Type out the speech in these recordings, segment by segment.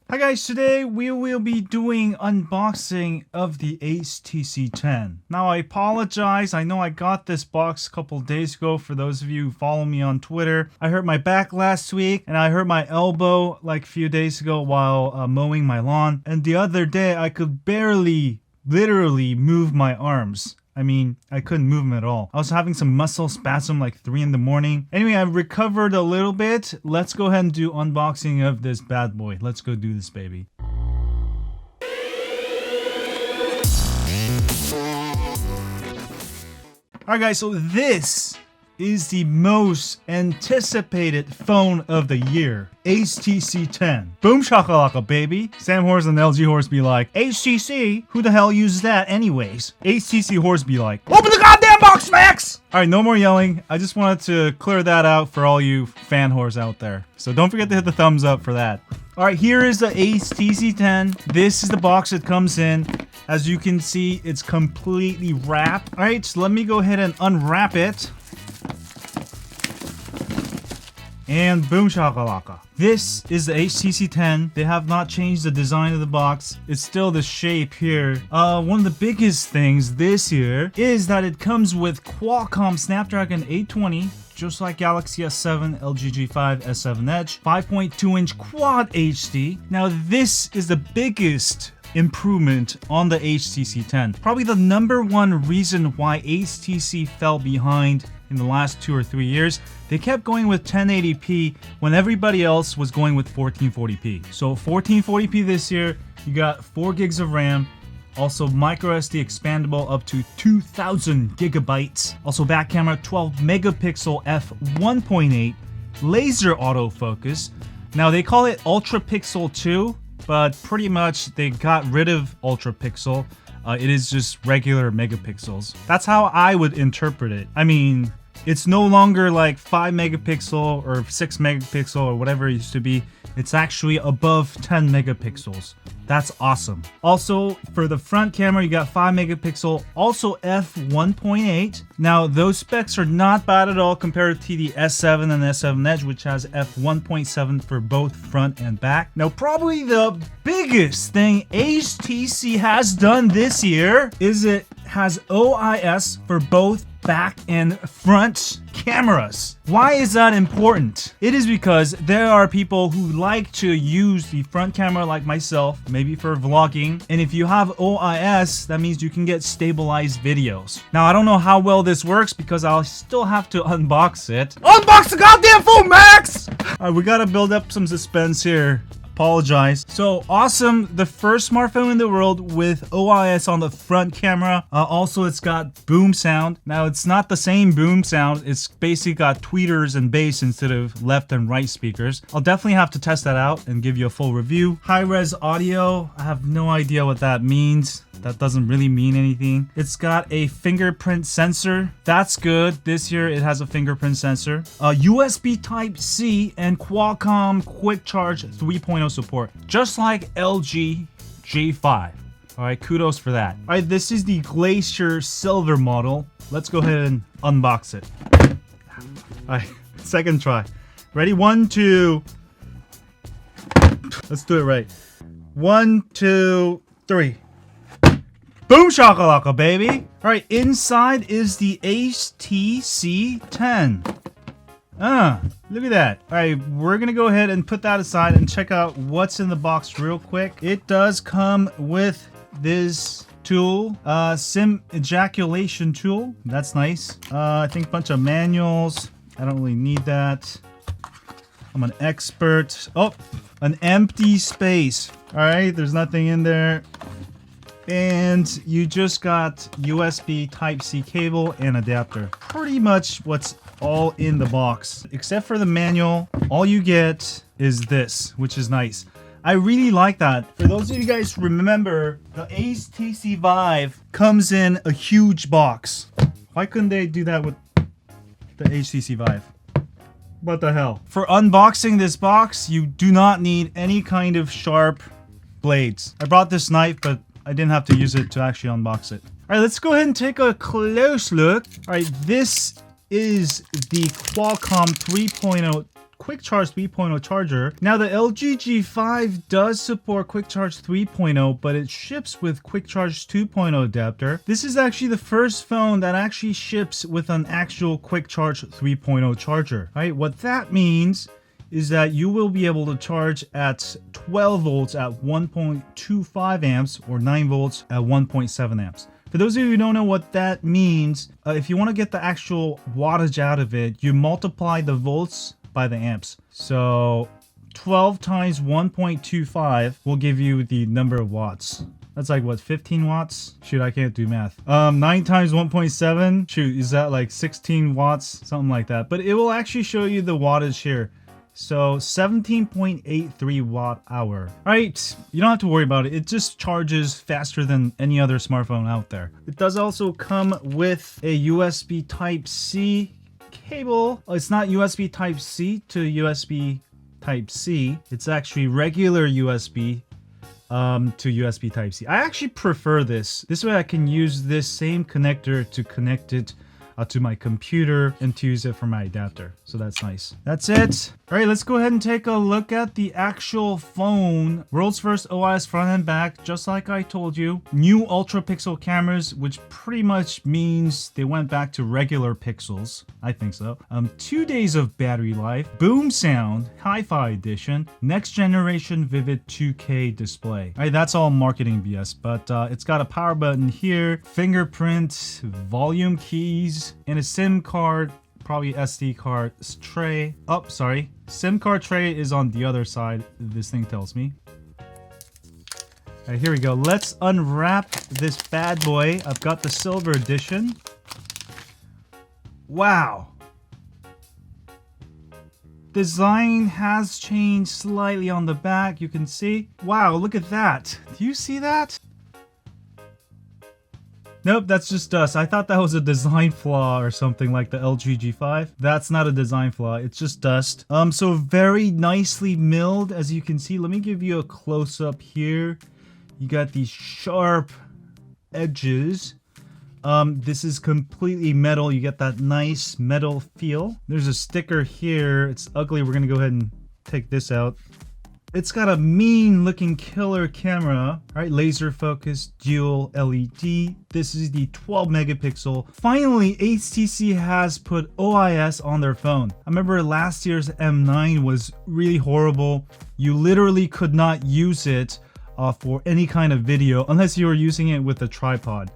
Hi guys, today we will be doing unboxing of the HTC 10. Now I apologize, I know I got this box a couple days ago for those of you who follow me on Twitter. I hurt my back last week and I hurt my elbow like a few days ago while mowing my lawn. And the other day I could barely, literally move my arms. I mean, I couldn't move them at all. I was having some muscle spasm like 3 in the morning. Anyway, I've recovered a little bit. Let's go ahead and do unboxing of this bad boy. Let's go do this, baby. Alright guys, so this is the most anticipated phone of the year. HTC 10. Boom shakalaka, baby. Sam Horse and LG Horse be like, HTC? Who the hell uses that anyways? HTC Horse be like, open the goddamn box, Max! Alright, no more yelling. I just wanted to clear that out for all you fan whores out there. So don't forget to hit the thumbs up for that. Alright, here is the HTC 10. This is the box it comes in. As you can see, it's completely wrapped. Alright, so let me go ahead and unwrap it. And boom shakalaka. This is the HTC 10. They have not changed the design of the box. It's still the shape here. One of the biggest things this year is that it comes with Qualcomm Snapdragon 820, just like Galaxy S7, LG G5, S7 Edge, 5.2-inch Quad HD. Now this is the biggest improvement on the HTC 10. Probably the #1 reason why HTC fell behind in the last 2 or 3 years. They kept going with 1080p when everybody else was going with 1440p. So 1440p this year, you got 4 gigs of RAM, also micro SD expandable up to 2000 gigabytes. Also back camera 12 megapixel f1.8 laser autofocus. Now they call it Ultra Pixel 2, but pretty much they got rid of Ultra Pixel. It is just regular megapixels. That's how I would interpret it. I mean, it's no longer like 5 megapixel or 6 megapixel or whatever it used to be. It's actually above 10 megapixels. That's awesome. Also, for the front camera, you got 5 megapixel, also f1.8. Now, those specs are not bad at all compared to the S7 and S7 Edge, which has f1.7 for both front and back. Now, probably the biggest thing HTC has done this year is it has OIS for both back and front cameras. Why is that important? It is because there are people who like to use the front camera like myself, maybe for vlogging, and if you have OIS, that means you can get stabilized videos. Now, I don't know how well this works because I'll still have to unbox it. Unbox the goddamn phone, Max! Alright, we gotta build up some suspense here. Apologize. So awesome, the first smartphone in the world with OIS on the front camera. Also, it's got boom sound. Now, it's not the same boom sound. It's basically got tweeters and bass instead of left and right speakers. I'll definitely have to test that out and give you a full review. High-res audio. I have no idea what that means. That doesn't really mean anything. It's got a fingerprint sensor. That's good. This year it has a fingerprint sensor. USB Type-C and Qualcomm Quick Charge 3.0 support, just like LG G5. Alright, kudos for that. Alright, this is the Glacier Silver model. Let's go ahead and unbox it. Alright, second try. Ready? 1, 2. Let's do it right. 1, 2, 3. Boom shakalaka, baby! Alright, inside is the HTC 10. Look at that. Alright, we're gonna go ahead and put that aside and check out what's in the box real quick. It does come with this tool, SIM ejaculation tool. That's nice. I think a bunch of manuals. I don't really need that. I'm an expert. Oh, an empty space. Alright, there's nothing in there. And you just got USB Type-C cable and adapter. Pretty much what's all in the box. Except for the manual, all you get is this, which is nice. I really like that. For those of you guys who remember, the HTC Vive comes in a huge box. Why couldn't they do that with the HTC Vive? What the hell? For unboxing this box, you do not need any kind of sharp blades. I brought this knife, but I didn't have to use it to actually unbox it. Alright, let's go ahead and take a close look. Alright, this is the Qualcomm 3.0 Quick Charge 3.0 charger. Now the LG G5 does support Quick Charge 3.0, but it ships with Quick Charge 2.0 adapter. This is actually the first phone that actually ships with an actual Quick Charge 3.0 charger. Right? What that means is that you will be able to charge at 12 volts at 1.25 amps or 9 volts at 1.7 amps. For those of you who don't know what that means, if you want to get the actual wattage out of it, you multiply the volts by the amps. So 12 times 1.25 will give you the number of watts. That's like what, 15 watts? Shoot, I can't do math. 9 times 1.7, shoot, is that like 16 watts? Something like that. But it will actually show you the wattage here. So 17.83 watt hour. Right, you don't have to worry about it. It just charges faster than any other smartphone out there. It does also come with a USB Type-C cable. It's not USB Type-C to USB Type-C. It's actually regular USB to USB Type-C. I actually prefer this. This way I can use this same connector to connect it to my computer and to use it for my adapter. So that's nice. That's it. All right, let's go ahead and take a look at the actual phone. World's first OIS front and back, just like I told you. New ultra pixel cameras, which pretty much means they went back to regular pixels. I think so. 2 days of battery life. Boom sound, hi-fi edition. Next generation vivid 2K display. All right, that's all marketing BS, but it's got a power button here, fingerprint, volume keys, and a SIM card, probably SD card tray. Oh, sorry. SIM card tray is on the other side, this thing tells me. Alright, here we go. Let's unwrap this bad boy. I've got the silver edition. Wow. Design has changed slightly on the back, you can see. Wow, look at that. Do you see that? Nope, that's just dust. I thought that was a design flaw or something like the LG G5. That's not a design flaw, it's just dust. So very nicely milled, as you can see. Let me give you a close-up here. You got these sharp edges. This is completely metal. You get that nice metal feel. There's a sticker here. It's ugly. We're gonna go ahead and take this out. It's got a mean looking killer camera, right? Laser focus, dual LED. This is the 12 megapixel. Finally, HTC has put OIS on their phone. I remember last year's M9 was really horrible. You literally could not use it for any kind of video unless you were using it with a tripod.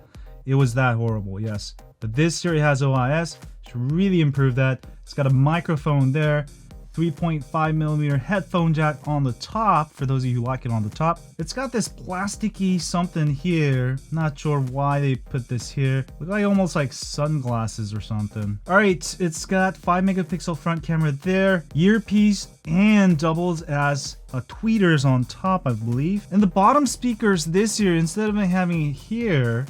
It was that horrible, yes. But this year it has OIS, which really improved that. It's got a microphone there. 3.5mm headphone jack on the top, for those of you who like it on the top. It's got this plasticky something here. Not sure why they put this here. Look like almost like sunglasses or something. Alright, it's got 5 megapixel front camera there, earpiece, and doubles as a tweeters on top, I believe. And the bottom speakers this year, instead of having it here,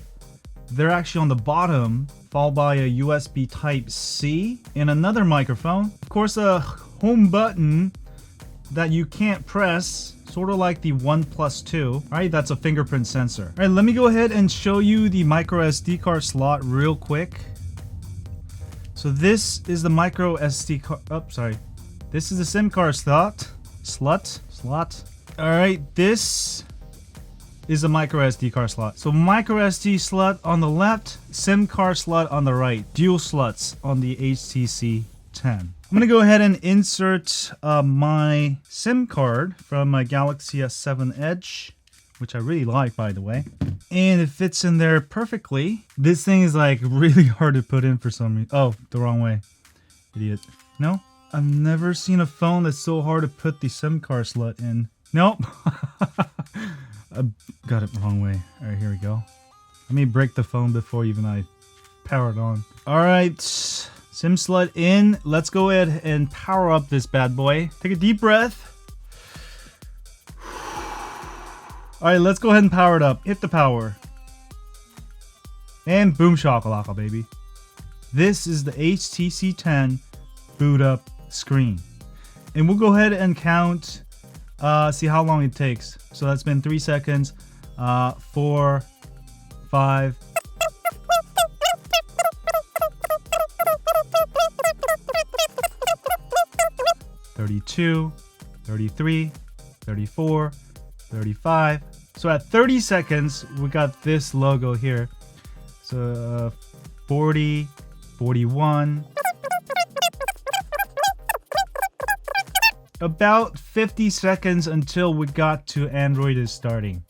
they're actually on the bottom, followed by a USB Type-C and another microphone. Of course, a home button that you can't press, sort of like the OnePlus 2. Alright, that's a fingerprint sensor. Alright, let me go ahead and show you the micro SD card slot real quick. So this is the micro SD card. Oh, sorry. This is the SIM card slot. Alright, this is a micro SD card slot. So micro SD slot on the left, SIM card slot on the right. Dual slots on the HTC 10. I'm gonna go ahead and insert my SIM card from my Galaxy S7 Edge, which I really like, by the way. And it fits in there perfectly. This thing is like really hard to put in for some reason. Oh, the wrong way. Idiot. No? I've never seen a phone that's so hard to put the SIM card slot in. Nope. I got it the wrong way. Alright, here we go. Let me break the phone before even I power it on. Alright. SIM slot in. Let's go ahead and power up this bad boy. Take a deep breath. Alright, let's go ahead and power it up. Hit the power. And boom shakalaka, baby. This is the HTC 10 boot up screen. And we'll go ahead and count, see how long it takes. So that's been 3 seconds. 4, 5. 32, 33, 34, 35. So at 30 seconds, we got this logo here. So 40, 41. About 50 seconds until we got to Android is starting.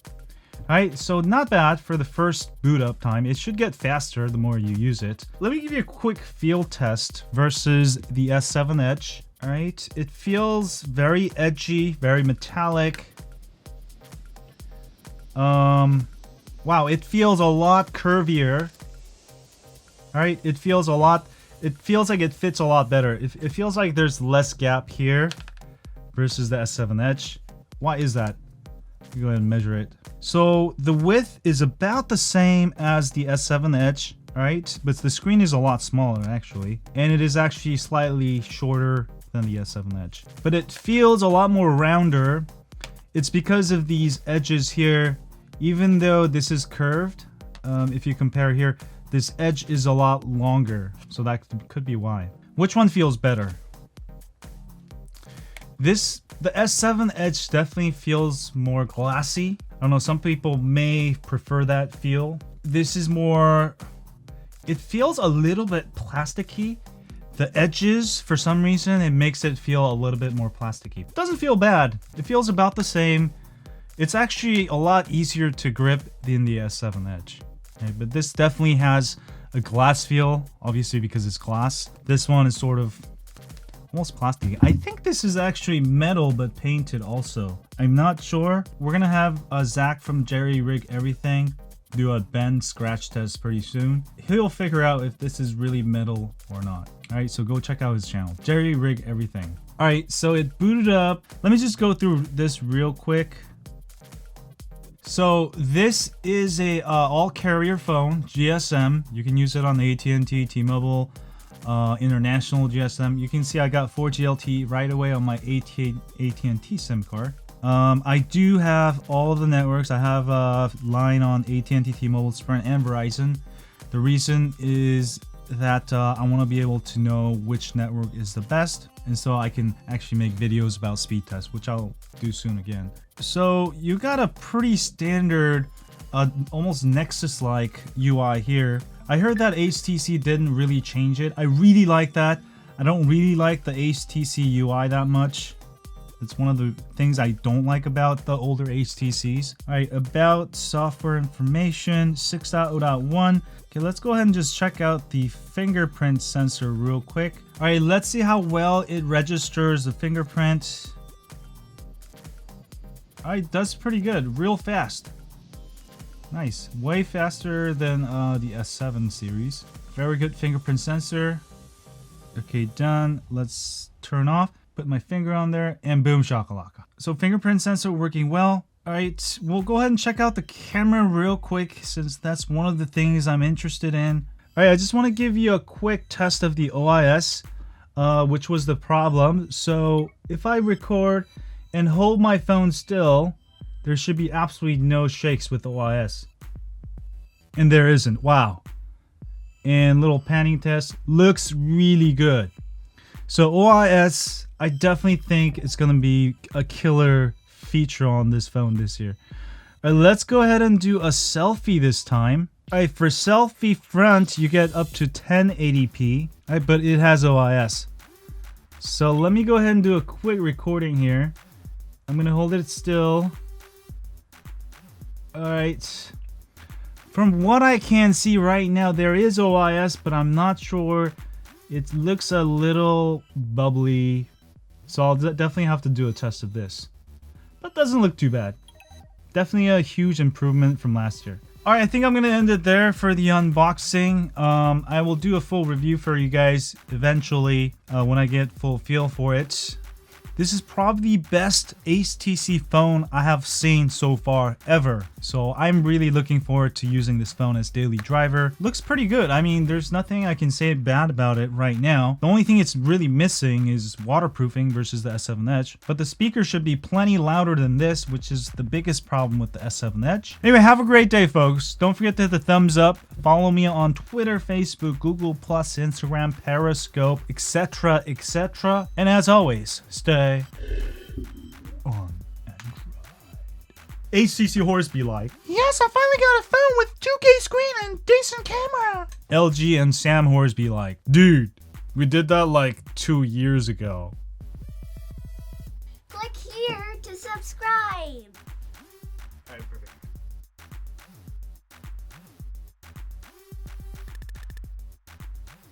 Alright, so not bad for the first boot up time. It should get faster the more you use it. Let me give you a quick feel test versus the S7 Edge. Alright, it feels very edgy, very metallic. Wow, it feels a lot curvier. Alright, it feels like it fits a lot better. It feels like there's less gap here versus the S7 Edge. Why is that? Let me go ahead and measure it. So the width is about the same as the S7 Edge, right? But the screen is a lot smaller actually. And it is actually slightly shorter than the S7 Edge. But it feels a lot more rounder. It's because of these edges here. Even though this is curved, if you compare here, this edge is a lot longer. So that could be why. Which one feels better? The S7 Edge definitely feels more glassy. I don't know, some people may prefer that feel. This is more, it feels a little bit plasticky. The edges, for some reason, it makes it feel a little bit more plasticky. It doesn't feel bad. It feels about the same. It's actually a lot easier to grip than the S7 Edge. Okay, but this definitely has a glass feel, obviously because it's glass. This one is sort of almost plastic. I think this is actually metal but painted also. I'm not sure. We're gonna have Zach from Jerry Rig Everything do a bend scratch test pretty soon. He'll figure out if this is really metal or not. Alright, so go check out his channel, Jerry Rig Everything. Alright, so it booted up. Let me just go through this real quick. So this is a all carrier phone, GSM. You can use it on the AT&T, T-Mobile, international GSM. You can see I got 4G LTE right away on my AT&T SIM card. I do have all of the networks. I have a line on AT&T, T-Mobile, Sprint, and Verizon. The reason is that I want to be able to know which network is the best, and so I can actually make videos about speed tests, which I'll do soon again. So you got a pretty standard, almost Nexus-like UI here. I heard that HTC didn't really change it. I really like that. I don't really like the HTC UI that much. It's one of the things I don't like about the older HTCs. All right, about software information, 6.0.1. Okay, let's go ahead and just check out the fingerprint sensor real quick. All right, let's see how well it registers the fingerprint. All right, that's pretty good, real fast. Nice, way faster than the S7 series. Very good fingerprint sensor. Okay, done. Let's turn off. Put my finger on there and boom shakalaka. So fingerprint sensor working well. All right, we'll go ahead and check out the camera real quick since that's one of the things I'm interested in. All right, I just want to give you a quick test of the OIS, which was the problem. So if I record and hold my phone still, there should be absolutely no shakes with OIS. And there isn't. Wow. And little panning test looks really good. So OIS, I definitely think it's going to be a killer feature on this phone this year. All right, let's go ahead and do a selfie this time. All right, for selfie front, you get up to 1080p, right, but it has OIS. So let me go ahead and do a quick recording here. I'm going to hold it still. All right. From what I can see right now, there is OIS, but I'm not sure. It looks a little bubbly. So I'll definitely have to do a test of this. But doesn't look too bad. Definitely a huge improvement from last year. Alright, I think I'm going to end it there for the unboxing. I will do a full review for you guys eventually when I get full feel for it. This is probably the best HTC phone I have seen so far ever. So I'm really looking forward to using this phone as daily driver. Looks pretty good. I mean, there's nothing I can say bad about it right now. The only thing it's really missing is waterproofing versus the S7 Edge. But the speaker should be plenty louder than this, which is the biggest problem with the S7 Edge. Anyway, have a great day, folks. Don't forget to hit the thumbs up. Follow me on Twitter, Facebook, Google+, Instagram, Periscope, etc., etc. And as always, stay say on Android. HTC horse be like, Yes, I finally got a phone with 2K screen and decent camera. LG and Sam horse be like, dude, we did that like 2 years ago. Click here to subscribe.